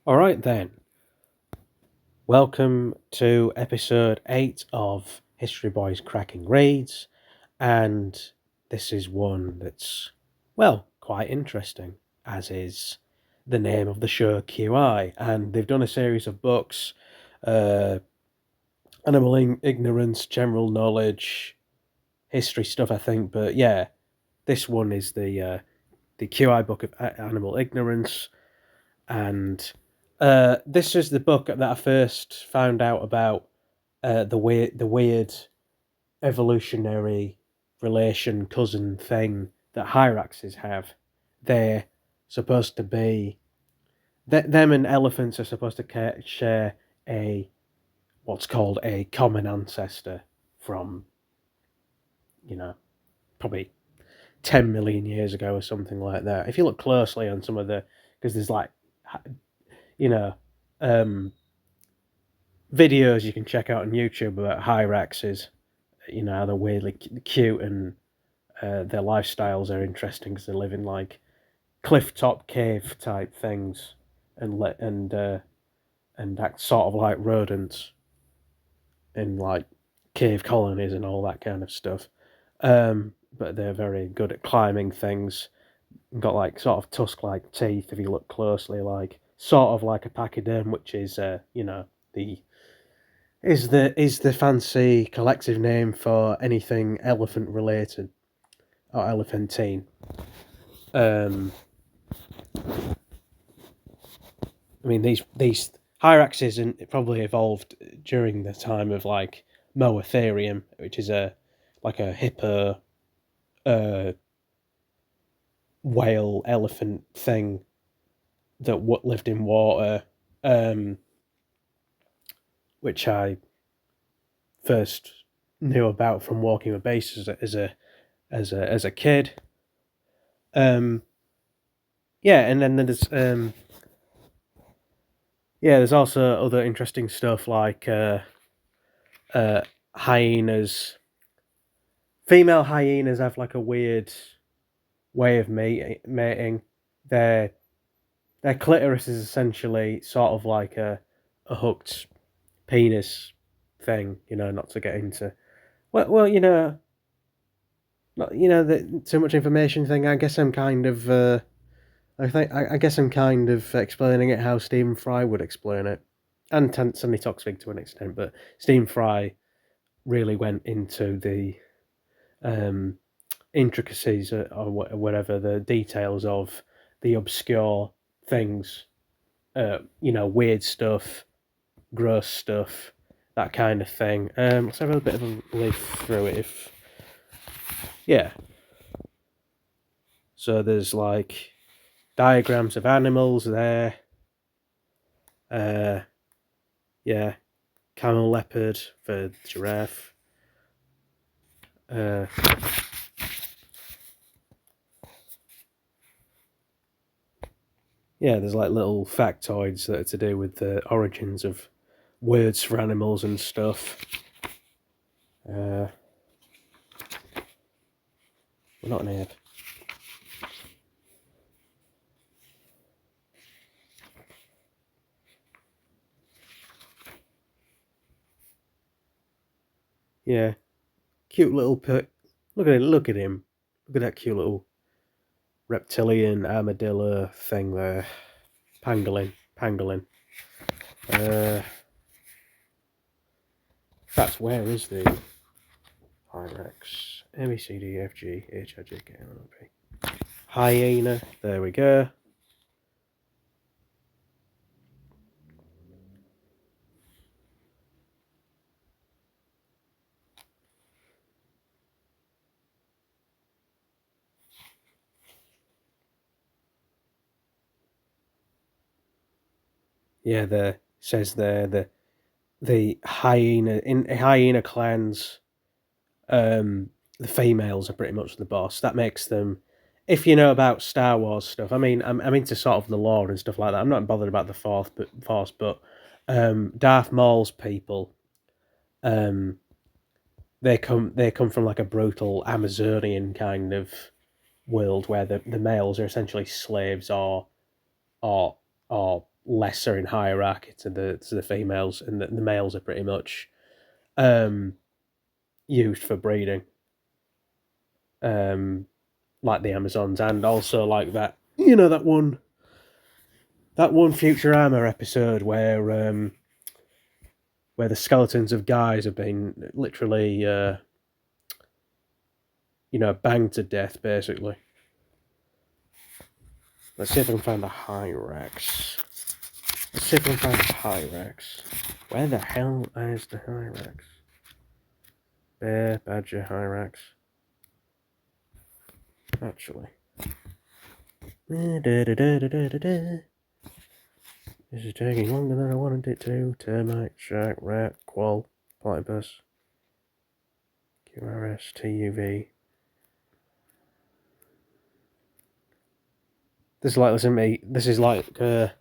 All right, then. Welcome to episode 8 of History Boys Cracking Reads. And this is one that's, well, quite interesting, as is the name of the show, QI. And they've done a series of books, uh, animal ignorance, general knowledge, history stuff, I think. But yeah, this one is the QI book of animal ignorance. And this is the book that I first found out about the weird evolutionary relation cousin thing that hyraxes have. They're supposed to be them and elephants are supposed to share a what's called a common ancestor from probably 10 million years ago or something like that. If you look closely on some of the because there's like you know um videos you can check out on YouTube about hyraxes, how they're weirdly cute and their lifestyles are interesting because they live in like cliff top cave type things and act sort of like rodents in like cave colonies and all that kind of stuff. But they're very good at climbing things. Got like sort of tusk-like teeth if you look closely, like sort of like a pachyderm, which is the the fancy collective name for anything elephant related or elephantine. Um, I mean these hyraxes and probably evolved during the time of like Moatherium, which is a like a hippo uh, whale elephant thing that lived in water, um, which I first knew about from walking a base as a kid. Um, yeah, and then there's also other interesting stuff like uh, hyenas. Female hyenas have like a weird way of mating. Their their clitoris is essentially sort of like a hooked penis thing. Not to get into well, not the too much information thing. I guess I'm kind of I guess I'm kind of explaining it how Stephen Fry would explain it, and Sonny Toxic to an extent. But Stephen Fry really went into the um, intricacies or whatever the details of the obscure things, weird stuff, gross stuff, that kind of thing. Let's have a bit of a leaf through it. If yeah, so there's like diagrams of animals there. Yeah, camel leopard for giraffe. Uh, yeah, there's like little factoids that are to do with the origins of words for animals and stuff. We're not an ape. Yeah, cute little put. Look at it. Look at him. Look at that cute little reptilian armadillo thing there. Pangolin. In fact, where is the Hyrax? A B C D F G H I J K L M N P. Hyena. There we go. Yeah, there says there the hyena in hyena clans. The females are pretty much the boss. That makes them. If you know about Star Wars stuff, I mean, I'm into sort of the lore and stuff like that. I'm not bothered about the Force, but Darth Maul's people, um, they come from like a brutal Amazonian kind of world where the males are essentially slaves or lesser in hierarchy to the females, and the males are pretty much used for breeding, like the Amazons, and also like that that one Futurama episode where the skeletons of guys have been literally banged to death, basically. Let's see if I can find the Hyrax. Let's see if I can find the Hyrax. Where the hell is the Hyrax? Bear, badger, Hyrax. Actually. This is taking longer than I wanted it to. Termite, shark, rat, quoll, platypus, QRS, TUV. This is like, listen to me, this is like, I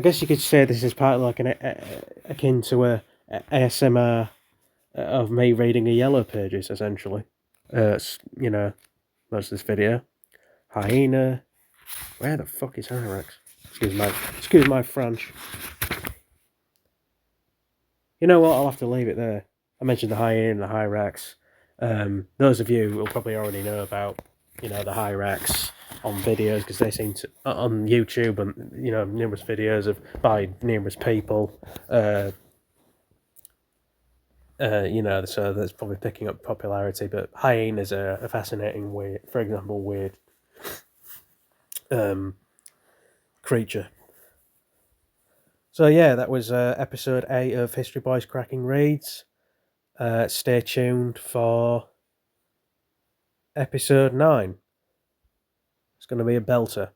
guess you could say this is part of like akin to a ASMR of me reading a Yellow Pages, essentially. Most of this video. Hyena. Where the fuck is Hyrax? Excuse my French. You know what? I'll have to leave it there. I mentioned the hyena and the Hyrax. Those of you will probably already know about, the Hyrax on videos, because they seem to on YouTube, and numerous videos by numerous people. So that's probably picking up popularity. But hyenas are a fascinating, weird, for example, weird creature. So yeah, that was episode 8 of History Boys Cracking Reads. Stay tuned for episode 9. It's going to be a belter.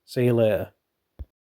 See you later.